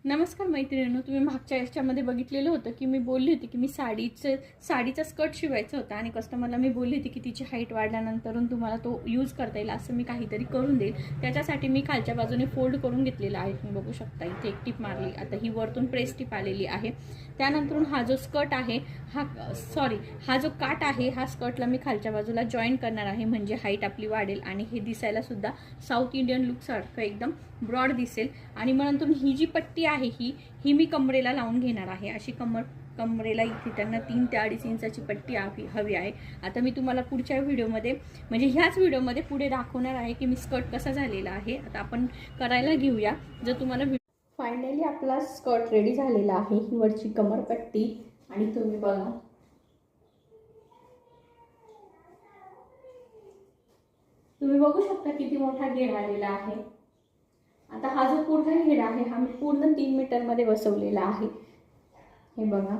नमस्कार मैत्रिणींनो, तुम्ही मागच्या याच्यामध्ये बघितलेलं होतं की मी बोलली होती की मी साडीचा स्कर्ट शिवायचा होता आणि कस्टमरला मी बोलली होती की तिची हाईट वाढल्यानंतरून तुम्हाला तो यूज करता येईल असं मी काहीतरी करून देईल. त्याच्यासाठी मी खालच्या बाजूने फोल्ड करून घेतलेला आहे. तुम्ही बघू शकता इथे एक टिप मारली, आता ही वरतून प्रेस टिप आलेली आहे. त्यानंतर हा जो स्कर्ट आहे हा जो काट आहे हा स्कर्टला मी खालच्या बाजूला जॉईन करणार आहे, म्हणजे हाईट आपली वाढेल आणि हे दिसायला सुद्धा साऊथ इंडियन लुक सारखं एकदम ब्रॉड दिसेल. आणि मग नंतर ही जी पट्टी आहे ही मी कमरेला लावून घेणार आहे. अशी कमरेला इथे त्यांना 3 ते 2.5 इंचाची पट्टी हवी आहे. आता मी तुम्हाला पुढच्या व्हिडिओमध्ये म्हणजे ह्याच व्हिडिओमध्ये पुढे दाखवणार आहे की मी स्कर्ट कसा झालेला आहे. आता आपण करायला घेऊया. जर तुम्हाला फायनली आपला स्कर्ट रेडी झालेला आहे. ही वरची कमरपट्टी आणि तुम्ही बघा बघू शकता किती मोठा घेर आलेला आहे. आता हा जो पूर्ण घेर आहे हा मी पूर्ण 3 मीटरमध्ये बसवलेला आहे. हे बघा